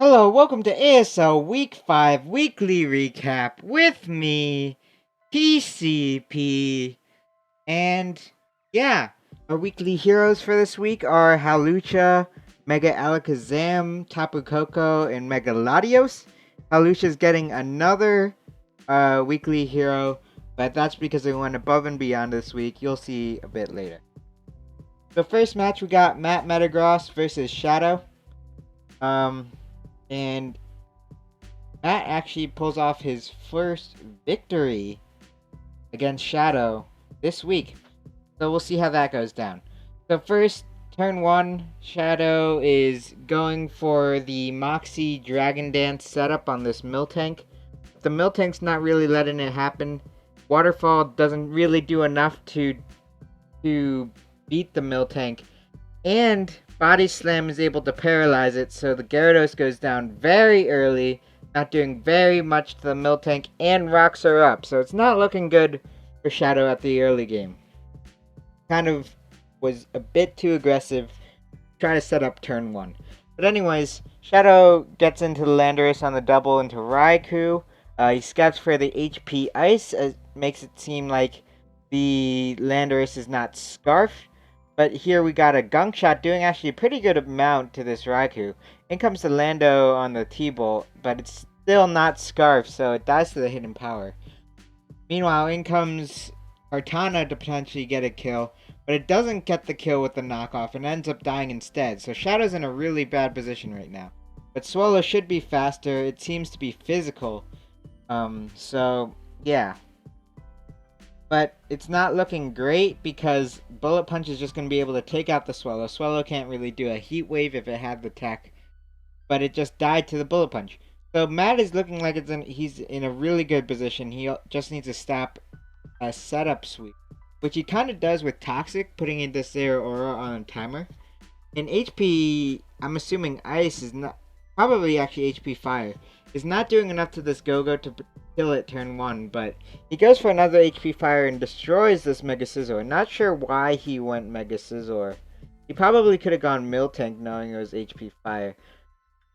Hello, welcome to ASL Week 5 Weekly Recap with me, PCP. And yeah, our weekly heroes for this week are Hawlucha, Mega Alakazam, Tapu Koko, and Mega Latios. Hawlucha's getting another weekly hero, but that's because they went above and beyond this week. You'll see a bit later. The first match we got Metagross versus Shadow. And Matt actually pulls off his first victory against Shadow this week. So we'll see how that goes down. So first, turn 1, Shadow is going for the Moxie Dragon Dance setup on this Miltank. The Miltank's not really letting it happen. Waterfall doesn't really do enough to beat the Miltank. And Body Slam is able to paralyze it, so the Gyarados goes down very early, not doing very much to the Miltank, and rocks her up. So it's not looking good for Shadow at the early game. Kind of was a bit too aggressive, trying to set up turn 1. But anyways, Shadow gets into the Landorus on the double into Raikou. He scouts for the HP Ice, makes it seem like the Landorus is not Scarf. But here we got a Gunk Shot doing actually a pretty good amount to this Raikou. In comes the Lando on the T-Bolt, but it's still not Scarf, so it dies to the hidden power. Meanwhile, in comes Kartana to potentially get a kill, but it doesn't get the kill with the knockoff and ends up dying instead. So Shadow's in a really bad position right now. But Swallow should be faster. It seems to be physical. So yeah. But it's not looking great because Bullet Punch is just going to be able to take out the Swallow. Swallow can't really do a Heat Wave if it had the tech. But it just died to the Bullet Punch. So Matt is looking like he's in a really good position. He just needs to stop a setup sweep. Which he kind of does with Toxic, putting in this there Aura on a timer. And HP, I'm assuming Ice is not... Probably actually HP Fire. Is not doing enough to this Go-Go to kill it turn 1, but he goes for another HP Fire and destroys this Mega Scizor. Not sure why he went Mega Scizor. He probably could have gone Miltank knowing it was HP Fire.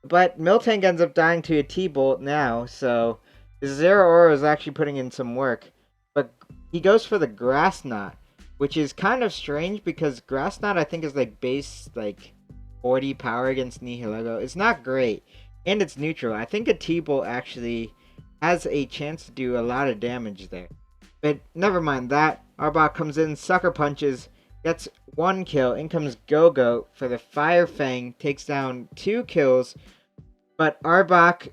But Miltank ends up dying to a T-Bolt now, so the Zero Aura is actually putting in some work. But he goes for the Grass Knot, which is kind of strange because Grass Knot I think is like base like 40 power against Nihilego. It's not great. And it's neutral. I think a T-Bolt actually has a chance to do a lot of damage there. But never mind that. Arbok comes in, Sucker Punches, gets 1 kill. In comes Go-Go for the Fire Fang, takes down 2 kills. But Arbok,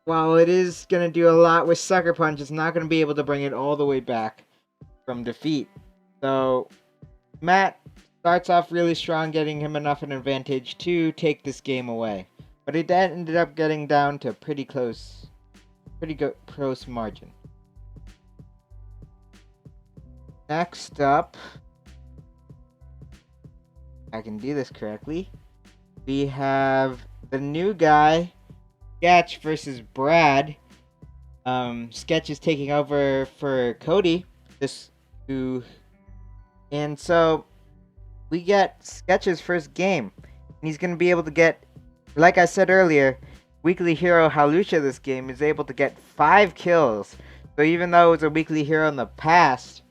while it is going to do a lot with Sucker Punch, it's not going to be able to bring it all the way back from defeat. So Matt starts off really strong, getting him enough an advantage to take this game away. But it ended up getting down to pretty close margin. Next up, I can do this correctly. We have the new guy, Sketch versus Brad. Sketch is taking over for Cody. And so we get Sketch's first game. And he's going to be able to get, like I said earlier, weekly hero Hawlucha this game is able to get 5 kills. So even though it was a weekly hero in the past,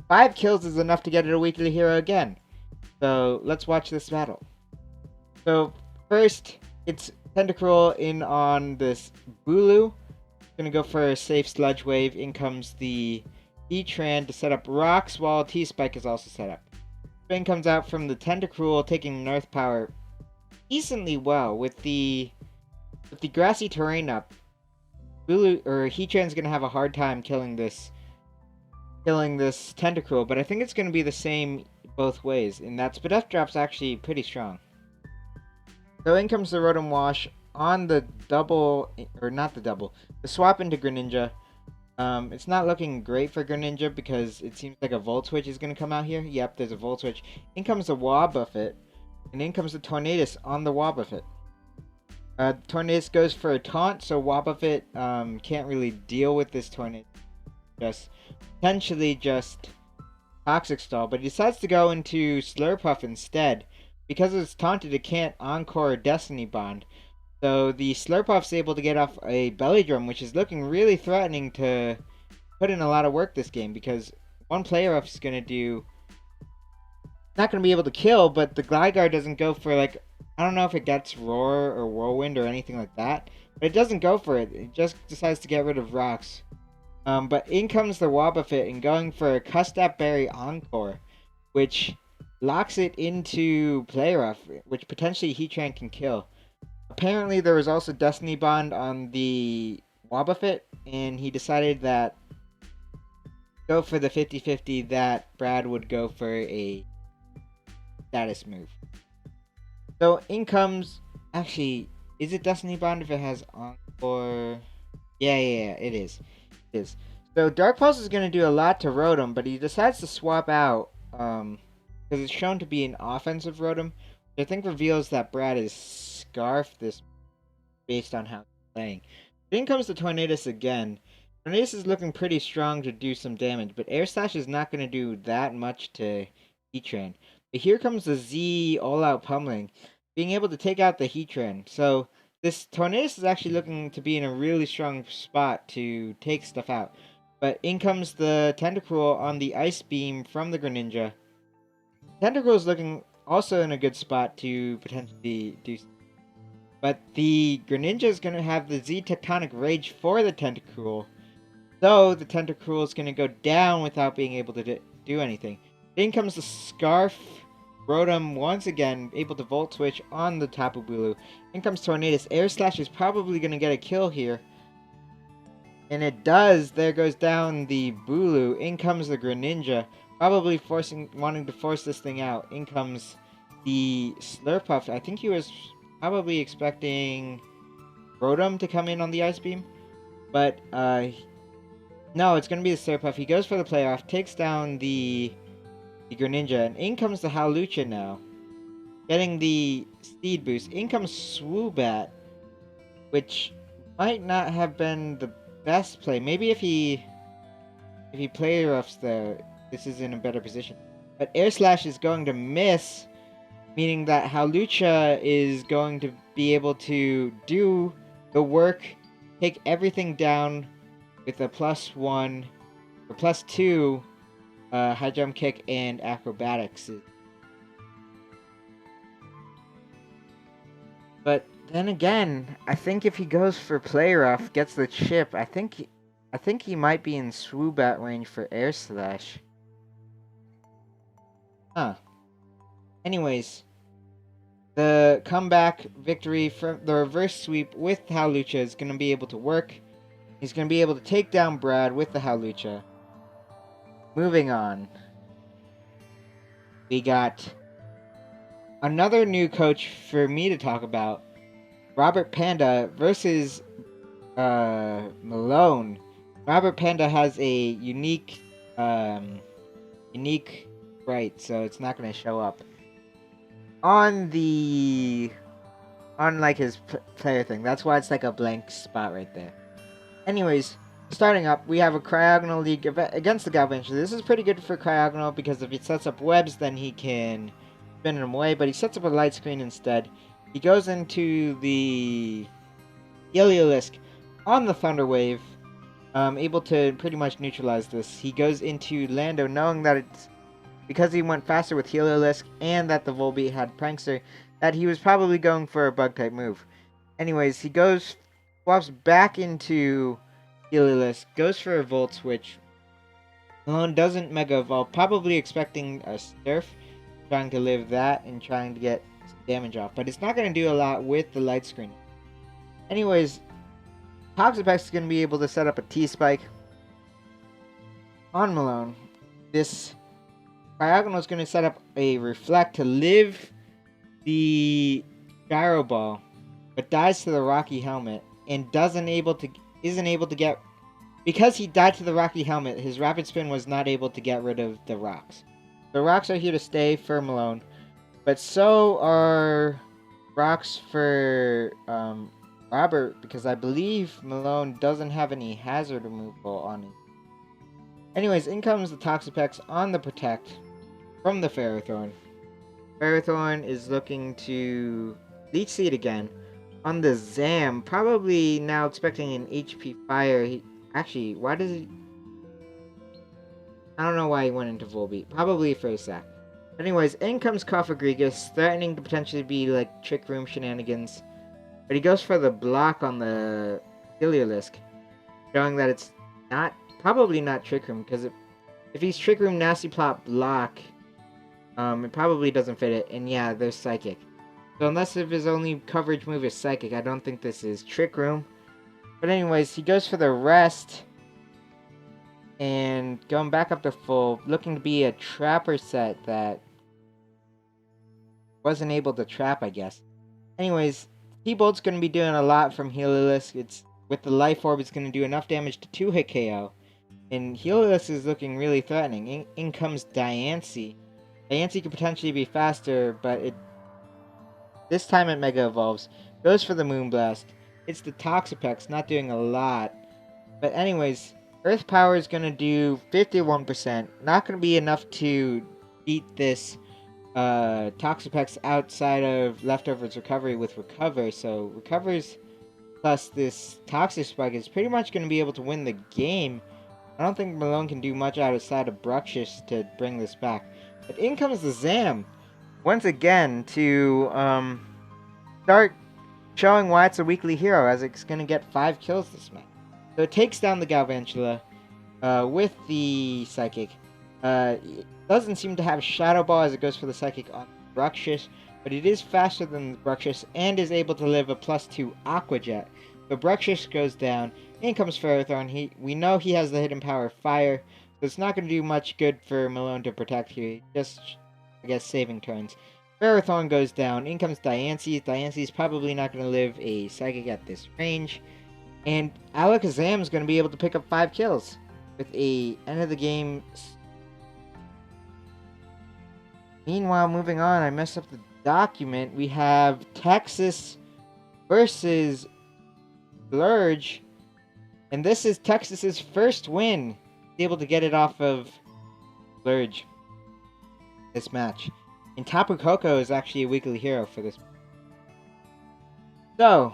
5 kills is enough to get it a weekly hero again. So let's watch this battle. So first, it's Tentacruel in on this Bulu. Gonna go for a safe Sludge Wave. In comes the Heatran to set up rocks, while T-Spike is also set up. Spin comes out from the Tentacruel, taking North Power decently well with the grassy terrain up. Heatran's gonna have a hard time killing this Tentacruel, but I think it's gonna be the same both ways, and that Spadef drop's actually pretty strong. So in comes the Rotom Wash on the double, or not the double, the swap into Greninja. It's not looking great for Greninja because it seems like a Volt Switch is going to come out here. Yep, there's a Volt Switch. In comes the Wobbuffet, and in comes the Tornadus on the Wobbuffet. Tornadus goes for a taunt, so Wobbuffet can't really deal with this Tornadus. Potentially just Toxic Stall, but he decides to go into Slurpuff instead. Because it's taunted, it can't Encore Destiny Bond. So the Slurpuff's able to get off a Belly Drum, which is looking really threatening to put in a lot of work this game, because one player off is going to do... Not going to be able to kill, but the Gligar doesn't go for, like... I don't know if it gets Roar or Whirlwind or anything like that, but it doesn't go for it. It just decides to get rid of rocks. But in comes the Wobbuffet and going for a Custap Berry Encore, which locks it into Play Rough, which potentially Heatran can kill. Apparently, there was also Destiny Bond on the Wobbuffet, and he decided that go for the 50-50 that Brad would go for a status move. So in comes... Actually, is it Destiny Bond if it has Encore? Yeah, it is. It is. So Dark Pulse is going to do a lot to Rotom, but he decides to swap out, because it's shown to be an offensive Rotom, which I think reveals that Brad is Scarf this based on how he's playing. But in comes the Tornadus again. Tornadus is looking pretty strong to do some damage, but Air Slash is not going to do that much to Heatran. But here comes the Z all-out pummeling, being able to take out the Heatran. So this Tornadus is actually looking to be in a really strong spot to take stuff out. But in comes the Tentacruel on the Ice Beam from the Greninja. Tentacruel is looking also in a good spot to potentially do something. But the Greninja is going to have the Z Tectonic Rage for the Tentacruel. So the Tentacruel is going to go down without being able to do anything. In comes the Scarf. Rotom once again able to Volt Switch on the Tapu Bulu. In comes Tornadus. Air Slash is probably going to get a kill here. And it does. There goes down the Bulu. In comes the Greninja. Probably wanting to force this thing out. In comes the Slurpuff. I think he was probably expecting Rotom to come in on the Ice Beam. But, no, it's going to be the Slurpuff. He goes for the playoff. Takes down the Greninja. And in comes the Hawlucha now. Getting the Speed Boost. In comes Swoobat. Which might not have been the best play. Maybe if he play roughs there, this is in a better position. But Air Slash is going to miss, meaning that Hawlucha is going to be able to do the work, take everything down with a +1 or +2 high jump kick and acrobatics. But then again, I think if he goes for Play Rough, gets the chip, I think he might be in Swoobat range for Air Slash. Huh. Anyways, the comeback victory from the reverse sweep with Hawlucha is going to be able to work. He's going to be able to take down Brad with the Hawlucha. Moving on. We got another new coach for me to talk about. Robert Panda versus Malone. Robert Panda has a unique right, so it's not going to show up on like his player thing. That's why it's like a blank spot right there. Anyways, starting up, we have a Cryogonal League against the Galvantula. This is pretty good for Cryogonal because if he sets up webs, then he can spin them away, but he sets up a light screen instead. He goes into the Heliolisk on the Thunder Wave, able to pretty much neutralize this. He goes into Lando knowing that it's because he went faster with Heliolisk and that the Volbeat had Prankster, that he was probably going for a Bug-type move. Anyways, he swaps back into Heliolisk, goes for a Volt Switch. Malone doesn't Mega Evolve, probably expecting a Surf, trying to live that and trying to get damage off, but it's not going to do a lot with the light screen. Anyways, Toxapex is going to be able to set up a T-Spike on Malone. This Cryogonal is going to set up a Reflect to live the Gyro Ball, but dies to the Rocky Helmet and isn't able to get, because he died to the Rocky Helmet, his Rapid Spin was not able to get rid of the rocks. The rocks are here to stay for Malone, but so are rocks for Robert, because I believe Malone doesn't have any hazard removal on it. Anyways, in comes the Toxapex on the Protect from the Ferrothorn. Ferrothorn is looking to Leech Seed again on the Zam. Probably now expecting an HP Fire. Actually, why does he... I don't know why he went into Volbeat. Probably for a sack. Anyways, in comes Cofagrigus, threatening to potentially be like Trick Room shenanigans. But he goes for the block on the Heliolisk, showing that it's probably not Trick Room, because if he's Trick Room, Nasty Plot, block, it probably doesn't fit it. And yeah, there's Psychic. So unless if his only coverage move is Psychic, I don't think this is Trick Room. But anyways, he goes for the rest. And going back up to full, looking to be a Trapper set that wasn't able to trap, I guess. Anyways, T-Bolt's going to be doing a lot from Heliolisk. With the Life Orb, it's going to do enough damage to 2-hit KO. And Heliolisk is looking really threatening. In comes Diancie. Diancie could potentially be faster, but this time it Mega Evolves. Goes for the Moonblast. It's the Toxapex, not doing a lot. But anyways, Earth Power is going to do 51%. Not going to be enough to beat this Toxapex outside of Leftovers Recovery with Recover. So Recovers plus this Toxic Spike is pretty much going to be able to win the game. I don't think Malone can do much outside of Bruxish to bring this back. But in comes the Zam once again to start showing why it's a weekly hero, as it's going to get 5 kills this match. So it takes down the Galvantula with the Psychic. It doesn't seem to have Shadow Ball as it goes for the Psychic on Bruxish, but it is faster than the Bruxish and is able to live a +2 Aqua Jet. So Bruxish goes down. In comes Ferrothorn. We know he has the hidden power of Fire, so it's not going to do much good for Malone to protect here. Just, I guess, saving turns. Ferrothorn goes down. In comes Diancie. Diancie's probably not going to live a Psychic at this range. And Alakazam is going to be able to pick up 5 kills with a end of the game. Meanwhile, moving on, I messed up the document. We have Texas versus Blurge. And this is Texas's first win. He's able to get it off of Blurge this match. And Tapu Koko is actually a weekly hero for this. So,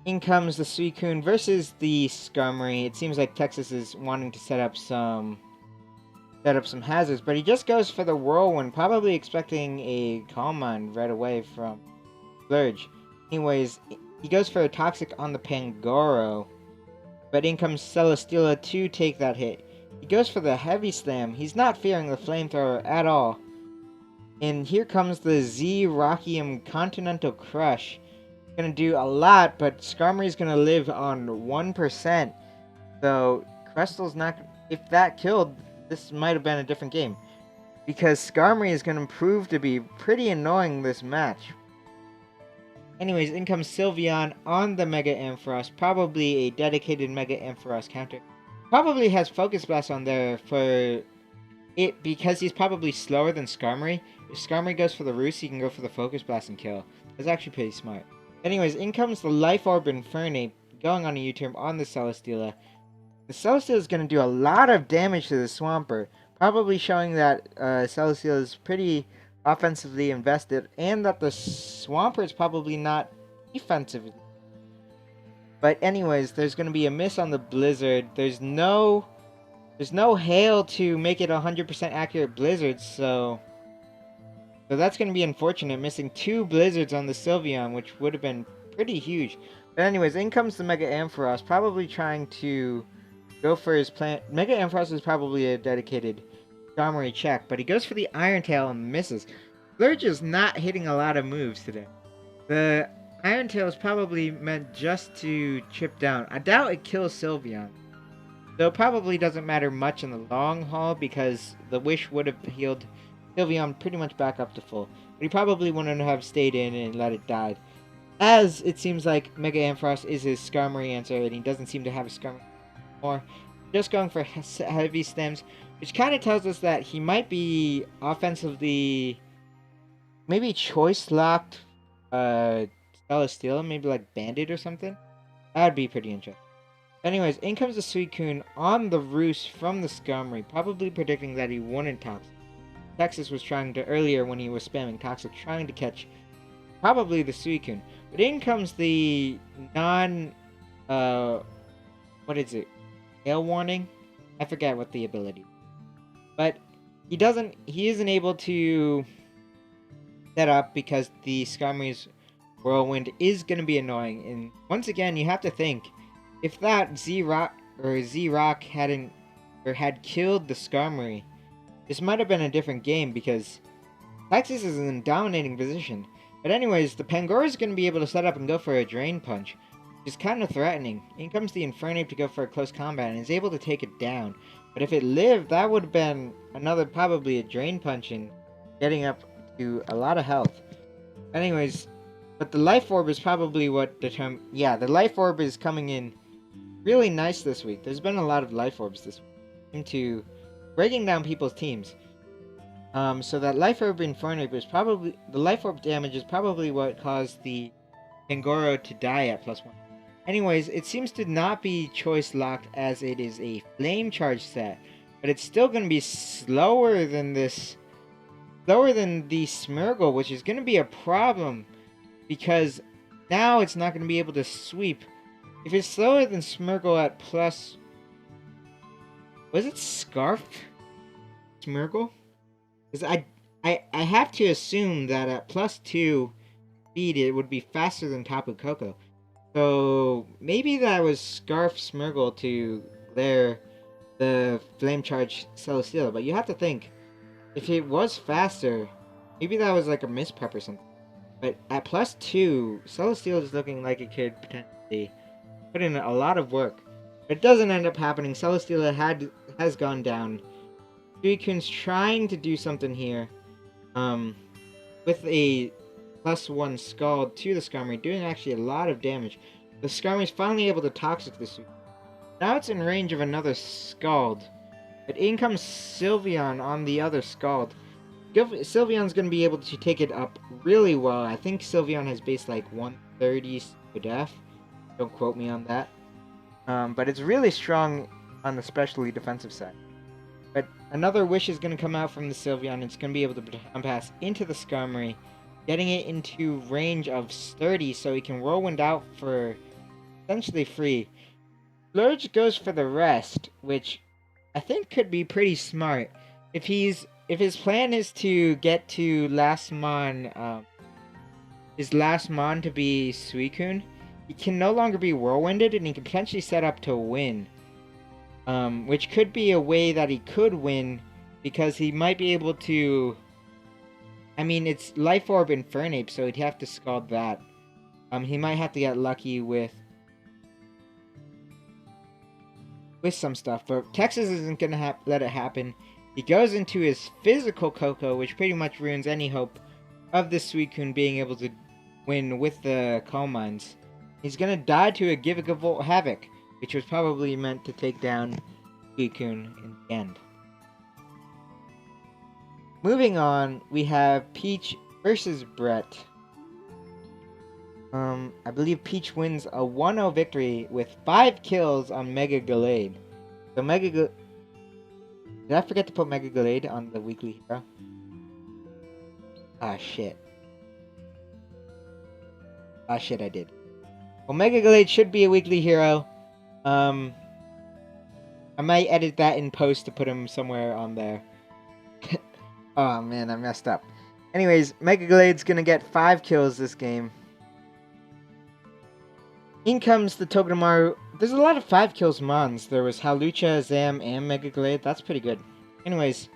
in comes the Suicune versus the Skarmory. It seems like Texas is wanting to set up some hazards, but he just goes for the Whirlwind, probably expecting a Calm Mind right away from Blurge. Anyways, he goes for a Toxic on the Pangoro, but in comes Celesteela to take that hit. He goes for the Heavy Slam. He's not fearing the Flamethrower at all. And here comes the Z Rockium Continental Crush. Gonna do a lot, but Skarmory's gonna live on 1%. So Crystal's not. If that killed, this might have been a different game, because Skarmory is gonna prove to be pretty annoying this match. Anyways, in comes Sylveon on the Mega Ampharos, probably a dedicated Mega Ampharos counter. Probably has Focus Blast on there for it because he's probably slower than Skarmory. If Skarmory goes for the Roost, he can go for the Focus Blast and kill. That's actually pretty smart. Anyways, in comes the Life Orb Infernape, going on a U-turn on the Celesteela. The Celesteela is going to do a lot of damage to the Swampert, probably showing that Celesteela is pretty offensively invested, and that the Swampert is probably not defensive. But anyways, there's going to be a miss on the Blizzard. There's no hail to make it 100% accurate Blizzard, so that's going to be unfortunate, missing 2 Blizzards on the Sylveon, which would have been pretty huge. But anyways, in comes the Mega Ampharos, probably trying to go for his plan. Mega Ampharos is probably a dedicated Skarmory check, but he goes for the Iron Tail and misses. Blurge is not hitting a lot of moves today. The Iron Tail is probably meant just to chip down. I doubt it kills Sylveon. Though it probably doesn't matter much in the long haul, because the Wish would have healed Sylveon pretty much back up to full. But he probably wouldn't have stayed in and let it die. As it seems like Mega Ampharos is his Skarmory answer, and he doesn't seem to have a Skarmory anymore. Just going for Heavy Stems, which kind of tells us that he might be offensively, maybe choice locked Celesteela, maybe like Bandit or something. That would be pretty interesting. Anyways, in comes the Suicune on the Roost from the Skarmory, probably predicting that he wouldn't Toxic. Texas was trying to, earlier when he was spamming Toxic, trying to catch probably the Suicune. But in comes the non, what is it? Hail warning? I forget what the ability is. But he isn't able to set up because the Skarmory's Whirlwind is going to be annoying. And once again, you have to think, if that Z-Rock had killed the Skarmory, this might have been a different game because Texas is in a dominating position. But anyways, the Pangoro is going to be able to set up and go for a Drain Punch, which is kind of threatening. In comes the Infernape to go for a close combat and is able to take it down. But if it lived, that would have been probably a Drain Punch and getting up to a lot of health. Anyways, but the Life Orb is probably what determines... Yeah, the Life Orb is coming in really nice this week. There's been a lot of Life Orbs this week into breaking down people's teams. So that Life Orb Infernape is probably... The Life Orb damage is probably what caused the Pangoro to die at +1. Anyways, it seems to not be choice locked as it is a Flame Charge set. But it's still going to be slower than this... Slower than the Smeargle, which is going to be a problem. Because now it's not going to be able to sweep. If it's slower than Smeargle at plus... Was it Scarf? Smeargle? Because I have to assume that at +2 speed it would be faster than Tapu Koko. So maybe that was Scarf Smeargle to glare the Flame Charge Celesteela. But you have to think, if it was faster, maybe that was like a misprep or something. But at +2, Celesteela is looking like it could potentially put in a lot of work. But it doesn't end up happening. Celesteela has gone down. Suicune's trying to do something here. With a +1 Scald to the Skarmory, doing actually a lot of damage. The Skarmory's finally able to Toxic the Suicune. Now it's in range of another Scald. But in comes Sylveon on the other Scald. Sylveon's going to be able to take it up really well. I think Sylveon has base like 130 to death. Don't quote me on that. But it's really strong on the specially defensive side. But another Wish is going to come out from the Sylveon. It's going to be able to pass into the Skarmory, getting it into range of Sturdy so he can Whirlwind out for essentially free. Lurge goes for the rest, which I think could be pretty smart. If his plan is to get to last mon, his last mon to be Suicune, he can no longer be Whirlwinded and he can potentially set up to win. Which could be a way that he could win because he might be able to... I mean, it's Life Orb Infernape, so he'd have to Scald that. He might have to get lucky with some stuff, but Texas isn't going to let it happen. He goes into his physical Koko, which pretty much ruins any hope of the Suicune being able to win with the Calm Minds. He's going to die to a Gigavolt Havoc, which was probably meant to take down Suicune in the end. Moving on, we have Peach versus Brett. I believe Peach wins a 1-0 victory with 5 kills on Mega Gallade. So Did I forget to put Mega Gallade on the weekly hero? Ah, shit. Ah, shit, I did. Well, Mega Gallade should be a weekly hero. I might edit that in post to put him somewhere on there. Oh, man, I messed up. Anyways, Mega Gallade's gonna get 5 kills this game. In comes the Togedemaru. There's a lot of 5 kills mons. There was Hawlucha, Zam, and Mega Gallade. That's pretty good. Anyways,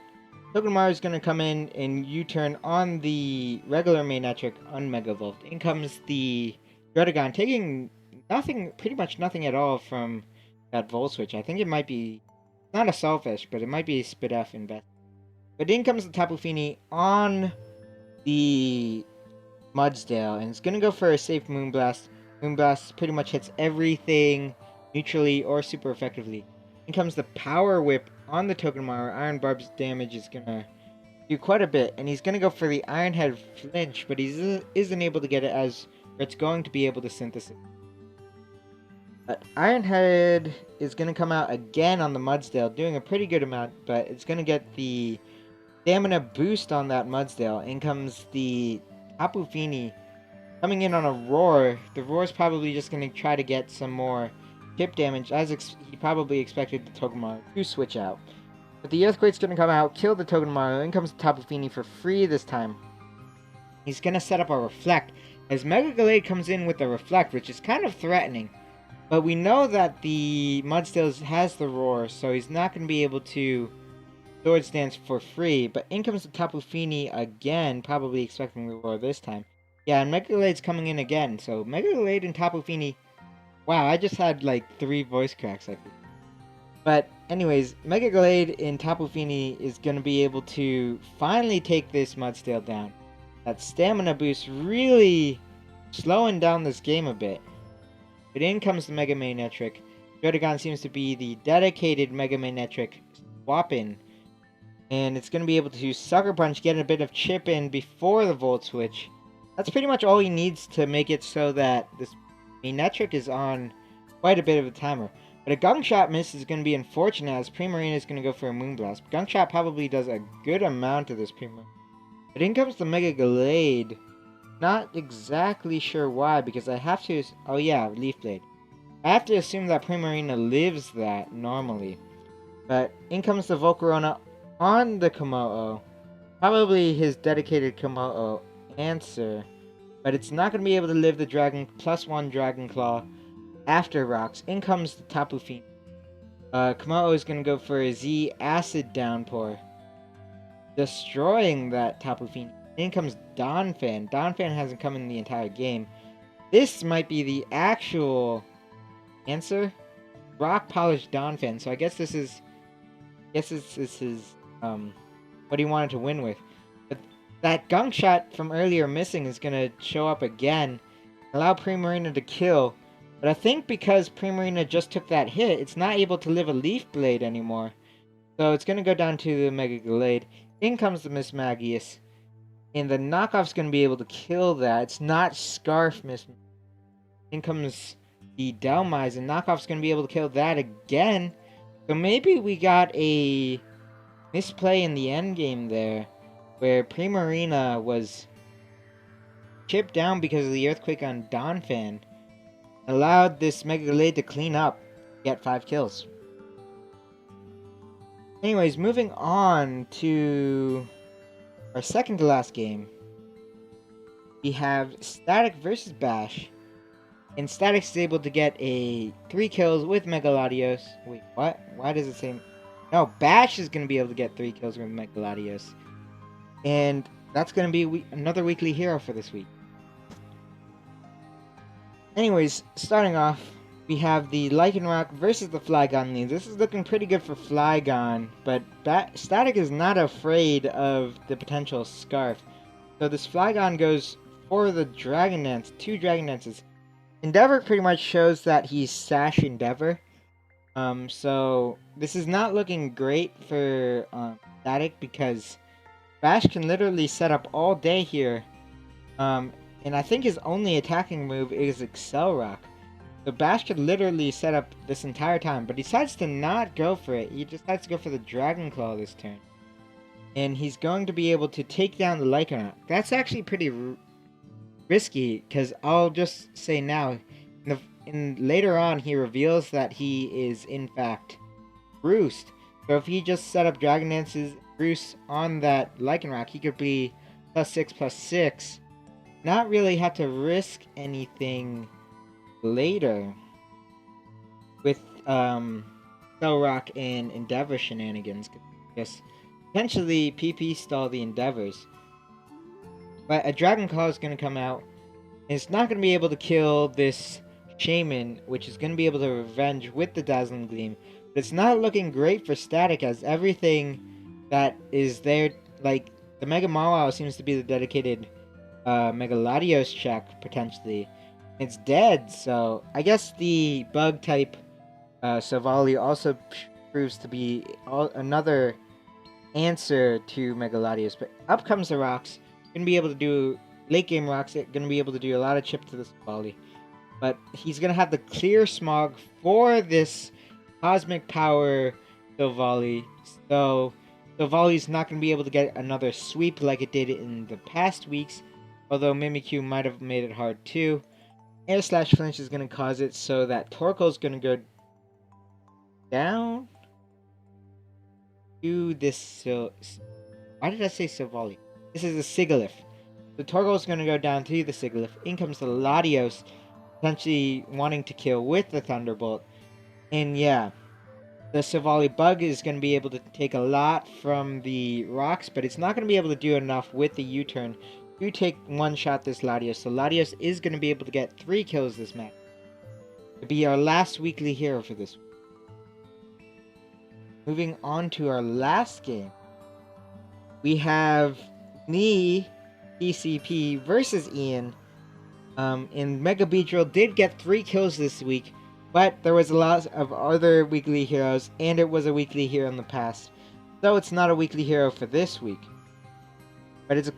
Togedemaru is going to come in and U-turn on the regular Manectric on Mega Volt. In comes the Druddigon, taking nothing, pretty much nothing at all from that Volt Switch. I think it might be, not a Saltfish, but it might be Spidef in best. But in comes the Tapu Fini on the Mudsdale, and it's going to go for a safe Moonblast. Moonblast pretty much hits everything neutrally or super effectively. In comes the Power Whip on the Togedemaru. Iron Barb's damage is going to do quite a bit, and he's going to go for the Iron Head Flinch, but he isn't able to get it as it's going to be able to synthesis. Iron Head is going to come out again on the Mudsdale, doing a pretty good amount, but it's going to get the stamina boost on that Mudsdale. In comes the Tapu Fini Coming in on a Roar. The Roar's probably just going to try to get some more chip damage, as he probably expected the Togedemaru to switch out. But the Earthquake's going to come out, kill the Togedemaru. In comes the Tapu Fini for free this time. He's going to set up a Reflect, as Mega Gallade comes in with a Reflect, which is kind of threatening. But we know that the Mudsteels has the Roar, so he's not going to be able to Swords Dance for free. But in comes the Tapu Fini again, probably expecting the Roar this time. Yeah, and Mega Gallade's coming in again, so Mega Gallade and Tapu Fini. Wow, I just had like 3 voice cracks, I think. But anyways, Mega Gallade in Tapu Fini is going to be able to finally take this Mudsteel down. That stamina boost really slowing down this game a bit. But in comes the Mega Magnetric. Showdown seems to be the dedicated Mega Magnetric swap-in. And it's going to be able to Sucker Punch, get a bit of chip in before the Volt Switch. That's pretty much all he needs to make it so that this Magnetric is on quite a bit of a timer. But a Gunk Shot miss is going to be unfortunate, as Primarina is going to go for a Moonblast. Gunk Shot probably does a good amount of this Primarina. But in comes the Mega Gallade. Not exactly sure why, because I have to... Oh yeah, Leaf Blade. I have to assume that Primarina lives that normally. But in comes the Volcarona on the Komodo. Probably his dedicated Komodo answer. But it's not going to be able to live the Dragon +1 Dragon Claw after rocks. In comes the Tapu Fini. Komodo is going to go for a Z Acid Downpour, destroying that Tapu Fini. In comes Donphan. Donphan hasn't come in the entire game. This might be the actual answer. Rock Polished Donphan. So I guess this is... this is what he wanted to win with. But that Gunk Shot from earlier missing is going to show up again. Allow Primarina to kill. But I think because Primarina just took that hit, it's not able to live a Leaf Blade anymore. So it's going to go down to the Mega Gallade. In comes the Miss Magius. And the knockoff's going to be able to kill that. It's not Scarf Miss. In comes the Delmise, and knockoff's going to be able to kill that again. So maybe we got a misplay in the end game there, where Primarina was chipped down because of the Earthquake on Donphan. Allowed this Mega Gallade to clean up, get 5 kills. Anyways, moving on to our second to last game. We have Static versus Bash. And Static is able to get a 3 kills with Megaladios. Wait, what? Why does it say... No, Bash is going to be able to get 3 kills with Megaladios. And that's going to be another weekly hero for this week. Anyways, starting off, we have the Lycanroc versus the Flygon lead. This is looking pretty good for Flygon, but Static is not afraid of the potential Scarf. So this Flygon goes for the Dragon Dance, 2 Dragon Dances. Endeavor pretty much shows that he's Sash Endeavor. So this is not looking great for Static, because Bash can literally set up all day here. And I think his only attacking move is Excel Rock. So Bash could literally set up this entire time, but he decides to not go for it. He decides to go for the Dragon Claw this turn. And he's going to be able to take down the Lycanroc. That's actually pretty risky, because I'll just say now, later on he reveals that he is in fact Roost. So if he just set up Dragon Dance's Roost on that Lycanroc, he could be +6/+6. Not really have to risk anything later with Cell Rock and Endeavor shenanigans. Just potentially PP stall the Endeavors. But a Dragon Claw is going to come out. And it's not going to be able to kill this Shaman, which is going to be able to revenge with the Dazzling Gleam. But it's not looking great for Static, as everything that is there, like the Mega Mawile seems to be the dedicated Megaladios check, potentially. It's dead, so I guess the bug type Savali also proves to be another answer to Megaladios. But up comes the Rocks. Gonna be able to do late game Rocks. Gonna be able to do a lot of chip to the Savali. But he's gonna have the clear Smog for this Cosmic Power Savali. So Savali's not gonna be able to get another sweep like it did in the past weeks. Although Mimikyu might have made it hard too. Air Slash Flinch is going to cause it so that Torkoal is going to go down to this. Why did I say Silvally? This is a Sigilyph. The Torkoal is going to go down to the Sigilyph. In comes the Latios, potentially wanting to kill with the Thunderbolt. And yeah, the Silvally Bug is going to be able to take a lot from the rocks, but it's not going to be able to do enough with the U-turn to take one shot this Latios. So Latios is going to be able to get 3 kills this match. To be our last weekly hero for this week. Moving on to our last game, we have me, TCP versus Ian. And Mega Beedrill did get 3 kills this week, but there was a lot of other weekly heroes, and it was a weekly hero in the past. So it's not a weekly hero for this week. But it's a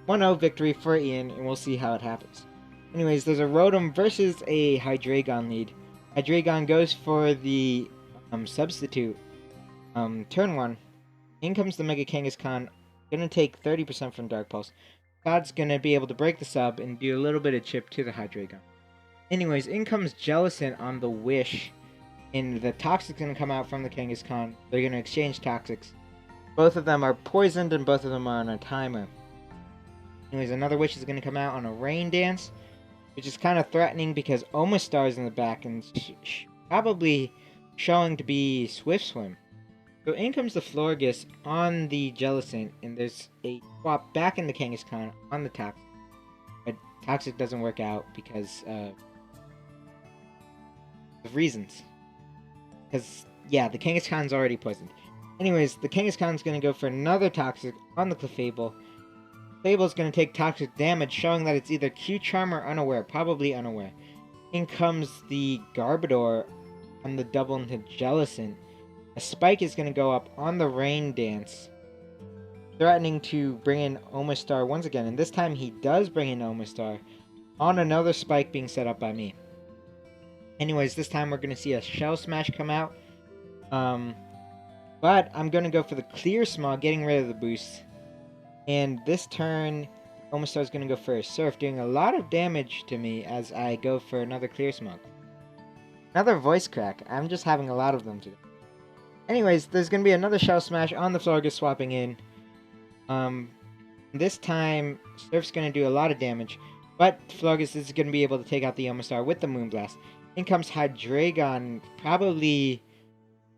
1-0 victory for Ian, and we'll see how it happens. Anyways, there's a Rotom versus a Hydreigon lead. Hydreigon goes for the substitute. Turn 1. In comes the Mega Kangaskhan. Gonna take 30% from Dark Pulse. Todd's gonna be able to break the sub and do a little bit of chip to the Hydreigon. Anyways, in comes Jellicent on the Wish. And the Toxic's gonna come out from the Kangaskhan. They're gonna exchange Toxics. Both of them are poisoned and both of them are on a timer. Anyways, another Wish is gonna come out on a Rain Dance, which is kind of threatening because Omastar's in the back and probably showing to be Swift Swim. So in comes the Florges on the Jellicent, and there's a swap back in the Kangaskhan on the Toxic. But Toxic doesn't work out because of reasons. Because, yeah, the Kangaskhan's already poisoned. Anyways, the Kangaskhan's going to go for another Toxic on the Clefable. Clefable's going to take Toxic damage, showing that it's either Q-Charm or Unaware, probably Unaware. In comes the Garbodor on the double into Jellicent. A Spike is going to go up on the Rain Dance, threatening to bring in Omastar once again. And this time he does bring in Omastar on another Spike being set up by me. Anyways, this time we're going to see a Shell Smash come out. But I'm going to go for the Clear Smog, getting rid of the boost. And this turn, Omastar is going to go for a Surf, doing a lot of damage to me as I go for another Clear Smog. Another Voice Crack. I'm just having a lot of them today. Anyways, there's going to be another Shell Smash on the Florges swapping in. This time, Surf's going to do a lot of damage, but Florges is going to be able to take out the Omastar with the Moonblast. In comes Hydreigon, probably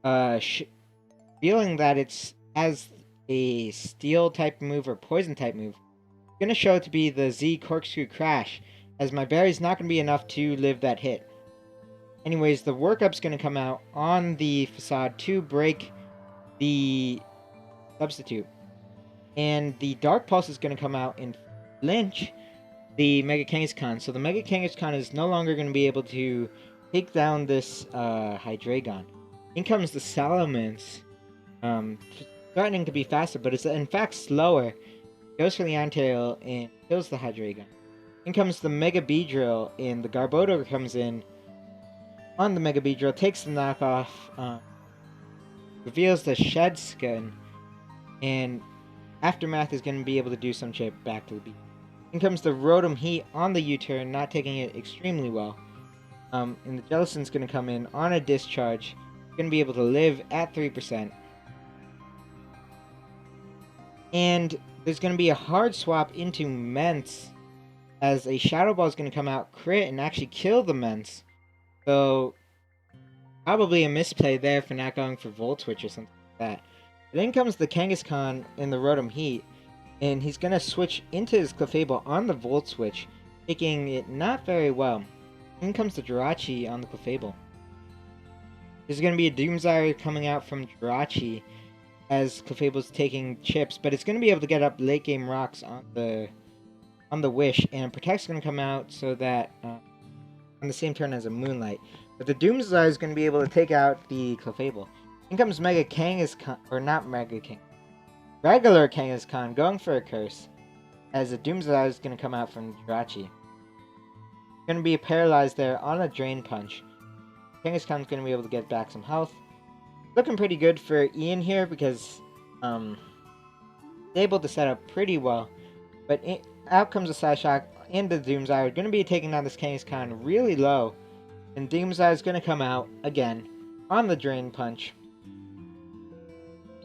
feeling that it's as a Steel type move or Poison type move. It's going to show it to be the Z Corkscrew Crash, as my berry's not going to be enough to live that hit. Anyways, the Workup's going to come out on the Facade to break the substitute. And the Dark Pulse is going to come out and flinch the Mega Kangaskhan. So the Mega Kangaskhan is no longer going to be able to take down this Hydreigon. In comes the Salamence, threatening to be faster, but it's in fact slower. Goes for the Iron Tail and kills the Hydreigon. In comes the Mega Beedrill, and the Garbodor comes in on the Mega Beedrill, takes the knockoff, reveals the Shed Skin, and Aftermath is going to be able to do some chip back to the beat. In comes the Rotom Heat on the U-turn, not taking it extremely well. And the Jellicent's going to come in on a Discharge, going to be able to live at 3%. And there's going to be a hard swap into Mence, as a Shadow Ball is going to come out, crit, and actually kill the Mence. So, probably a misplay there for not going for Volt Switch or something like that. But in comes the Kangaskhan in the Rotom Heat, and he's going to switch into his Clefable on the Volt Switch, taking it not very well. In comes the Jirachi on the Clefable. There's going to be a Doomsire coming out from Jirachi as Clefable's taking chips, but it's going to be able to get up late game rocks on the Wish, and Protect's going to come out so that on the same turn as a Moonlight. But the Doomsire is going to be able to take out the Clefable. In comes Mega Kangaskhan, or not Mega King, regular Kangaskhan going for a Curse, as the Doomsire is going to come out from Jirachi. Going to be paralyzed there on a Drain Punch. Kangaskhan's going to be able to get back some health. Looking pretty good for Ian here because he's able to set up pretty well. But out comes the Psyshock and the Doomsire. We're going to be taking down this Kangaskhan really low. And Doomsire is going to come out again on the Drain Punch.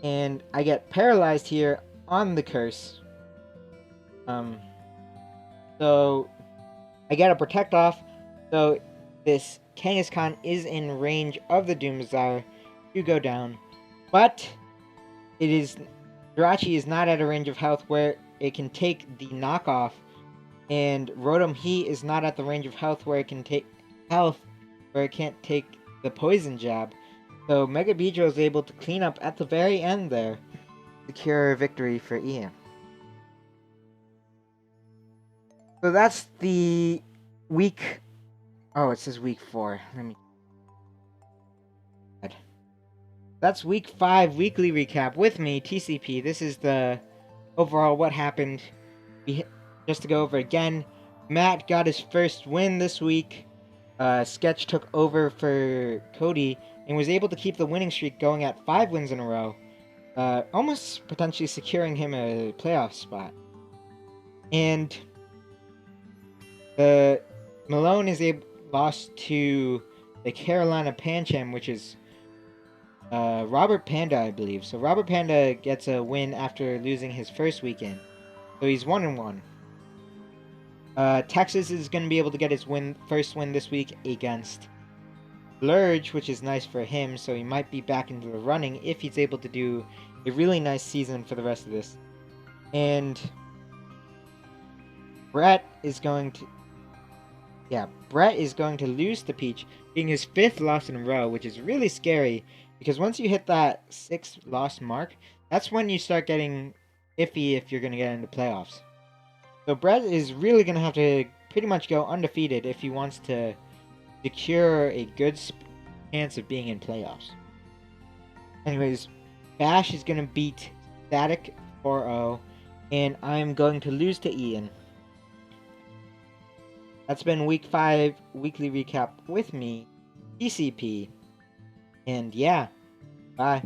And I get paralyzed here on the Curse. So I get a Protect off. So this Kangaskhan is in range of the Doomsire to go down. But it is Jirachi is not at a range of health where it can take the knockoff, and Rotom Heat is not at the range of health where it can take where it can't take the poison jab. So Mega Beedrill is able to clean up at the very end there, secure a victory for Ian. So that's the week. Oh, it says week 4. That's week 5 weekly recap with me, TCP. This is the overall what happened. Just to go over again, Matt got his first win this week. Sketch took over for Cody and was able to keep the winning streak going at 5 wins in a row, almost potentially securing him a playoff spot. And Malone is lost to the Carolina Pancham, which is Robert Panda, I believe. So Robert Panda gets a win after losing his first weekend. So he's 1-1. Texas is going to be able to get his first win this week against Lurge, which is nice for him. So he might be back into the running if he's able to do a really nice season for the rest of this. And Brett is going to lose to Peach, being his 5th loss in a row, which is really scary. Because once you hit that 6th loss mark, that's when you start getting iffy if you're going to get into playoffs. So Brett is really going to have to pretty much go undefeated if he wants to secure a good chance of being in playoffs. Anyways, Bash is going to beat Static 4-0, and I'm going to lose to Ian. That's been week 5 weekly recap with me, TCP. And yeah, bye.